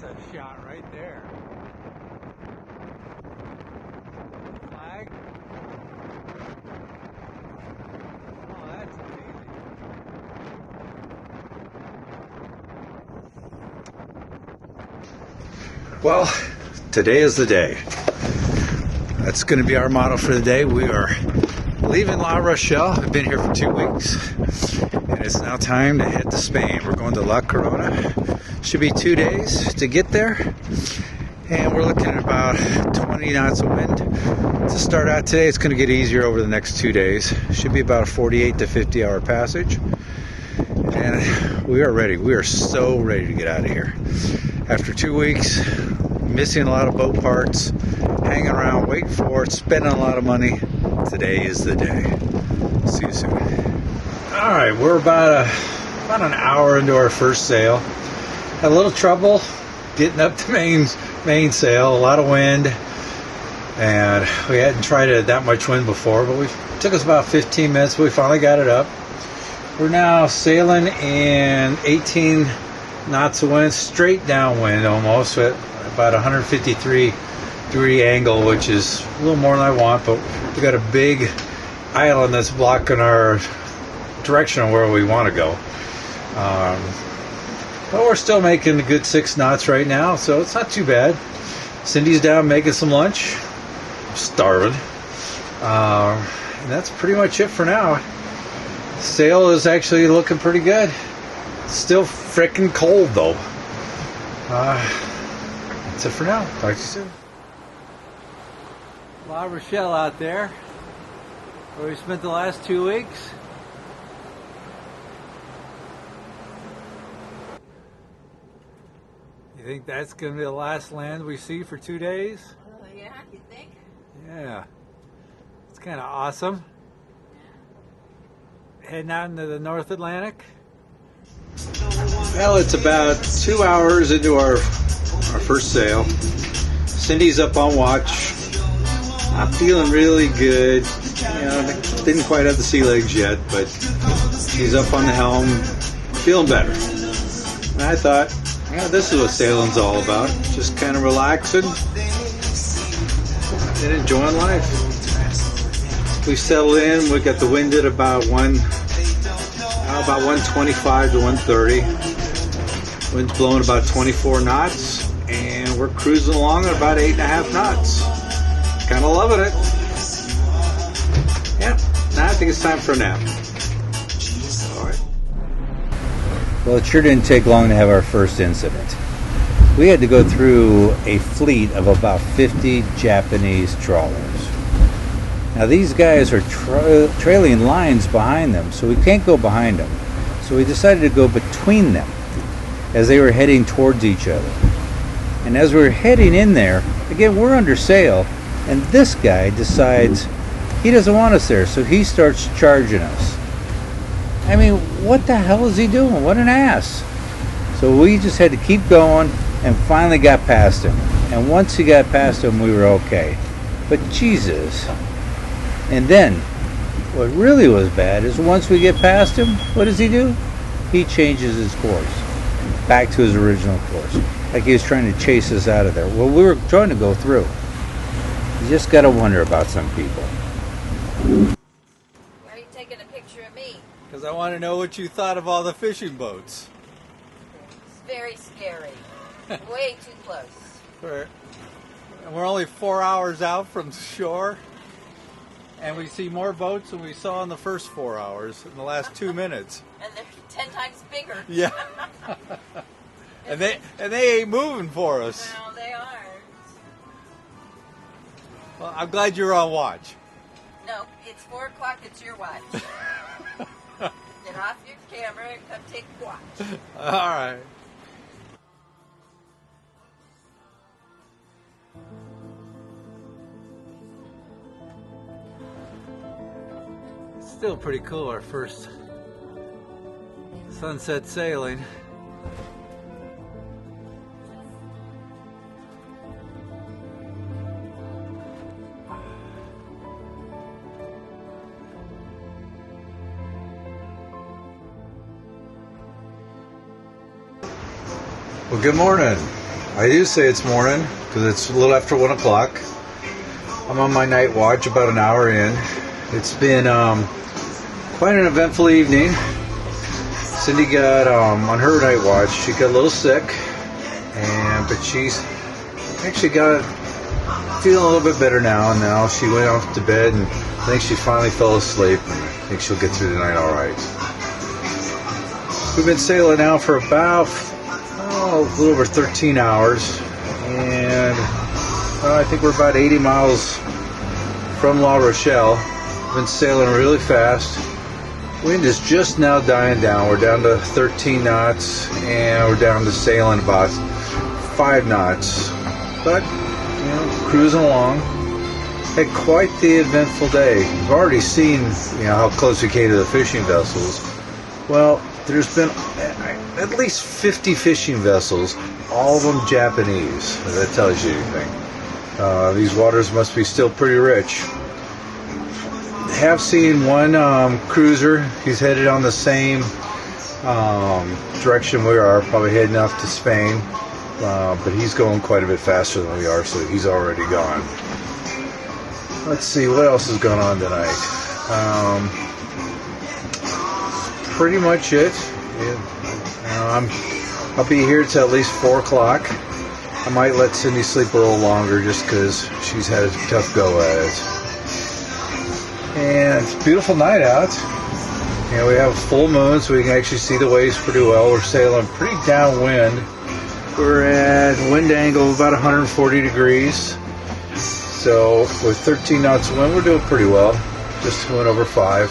That's a shot right there. Flag. Oh, that's amazing. Well, today is the day. That's going to be our motto for the day. We are leaving La Rochelle. We've been here for 2 weeks, and it's now time to head to Spain. We're going to La Corona. Should be 2 days to get there, and we're looking at about 20 knots of wind to start out today. It's going to get easier over the next 2 days. Should be about a 48 to 50 hour passage, and we are ready. We are so ready to get out of here. After 2 weeks, missing a lot of boat parts, hanging around, waiting for it, spending a lot of money. Today is the day. See you soon. All right, we're about an hour into our first sail. Had a little trouble getting up to main sail. A lot of wind, and we hadn't tried it at that much wind before. But it took us about 15 minutes. But we finally got it up. We're now sailing in 18 knots of wind, straight downwind almost, at about 153-degree angle, which is a little more than I want, but we got a big island that's blocking our direction of where we want to go. But we're still making a good 6 knots right now, so it's not too bad. Cindy's down making some lunch. I'm starving. And that's pretty much it for now. Sail is actually looking pretty good. Still freaking cold though. That's it for now. Talk to you soon. La Rochelle out there, where we spent the last 2 weeks. You think that's going to be the last land we see for 2 days? Yeah, you think? Yeah. It's kind of awesome. Yeah. Heading out into the North Atlantic. Well, it's about 2 hours into our first sail. Cindy's up on watch. I'm feeling really good. You know, didn't quite have the sea legs yet, but she's up on the helm, feeling better. And I thought, yeah, this is what sailing's all about. Just kind of relaxing and enjoying life. We settled in. We got the wind at about 125 to 130. Wind's blowing about 24 knots, and we're cruising along at about 8.5 knots. Kind of loving it. Yeah, now I think it's time for a nap. All right. Well, it sure didn't take long to have our first incident. We had to go through a fleet of about 50 Japanese trawlers. Now these guys are trailing lines behind them, so we can't go behind them. So we decided to go between them as they were heading towards each other. And as we were heading in there, again, we're under sail, and this guy decides he doesn't want us there, so he starts charging us. I mean, what the hell is he doing? What an ass. So we just had to keep going and finally got past him. And once he got past him, we were okay. But Jesus. And then, what really was bad is once we get past him, what does he do? He changes his course back to his original course, like he was trying to chase us out of there. Well, we were trying to go through. You just got to wonder about some people. Why are you taking a picture of me? Because I want to know what you thought of all the fishing boats. It's very scary. Way too close. We're only 4 hours out from shore. And we see more boats than we saw in the first 4 hours in the last 2 minutes. And they're 10 times bigger. Yeah. and they ain't moving for us. No, they aren't. Well, I'm glad you're on watch. No, it's 4 o'clock, it's your watch. Get off your camera and come take a watch. All right. Still pretty cool, our first sunset sailing. Well, good morning. I do say it's morning because it's a little after 1 o'clock. I'm on my night watch, about an hour in. It's been quite an eventful evening. Cindy got on her night watch. She got a little sick, but she's actually got feeling a little bit better now. And now she went off to bed, and I think she finally fell asleep. I think she'll get through the night all right. We've been sailing now for about a little over 13 hours, and I think we're about 80 miles from La Rochelle. We've been sailing really fast. Wind is just now dying down. We're down to 13 knots, and we're down to sailing about 5 knots. But, cruising along. Had quite the eventful day. We've already seen, how close we came to the fishing vessels. Well, there's been at least 50 fishing vessels, all of them Japanese, if that tells you anything. These waters must be still pretty rich. Have seen one cruiser. He's headed on the same direction we are, probably heading up to Spain, but he's going quite a bit faster than we are, so he's already gone. Let's see, what else is going on tonight? Pretty much it. I'll be here till at least 4 o'clock. I might let Cindy sleep a little longer just because she's had a tough go at it. And it's a beautiful night out. We have a full moon, so we can actually see the waves pretty well. We're sailing pretty downwind. We're at wind angle of about 140 degrees. So with 13 knots of wind, we're doing pretty well. Just went over 5.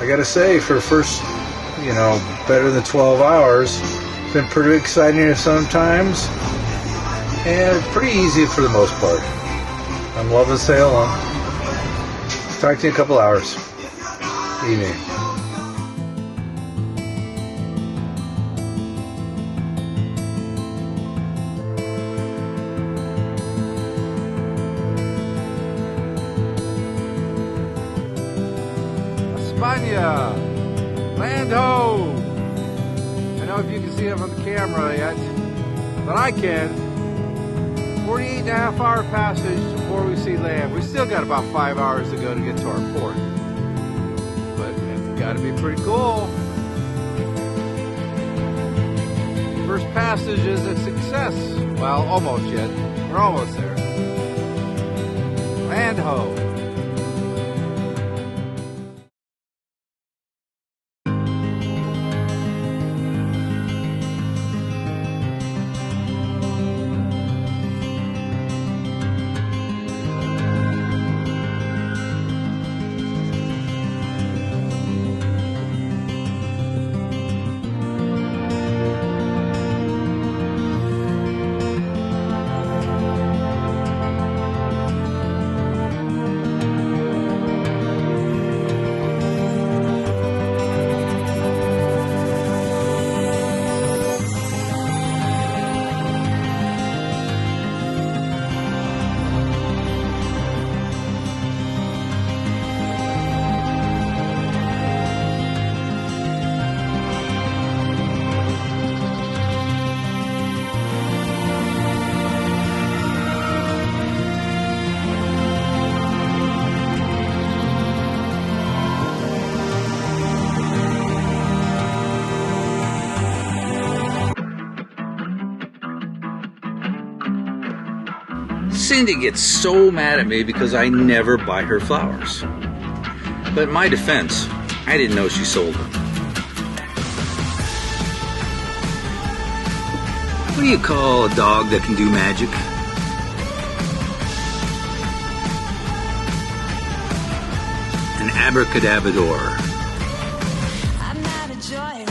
I gotta say, for the first, better than 12 hours, it's been pretty exciting sometimes, and pretty easy for the most part. I'm loving sailing. Talk to you in a couple hours. Evening. España! Land ho! I don't know if you can see it on the camera yet, but I can. 48.5-hour passage before we see land. We still got about 5 hours to go to get to our port, but it's got to be pretty cool. First passage is a success. Well, almost yet. We're almost there. Land ho! Cindy gets so mad at me because I never buy her flowers. But in my defense, I didn't know she sold them. What do you call a dog that can do magic? An abracadabrador. I'm not a joy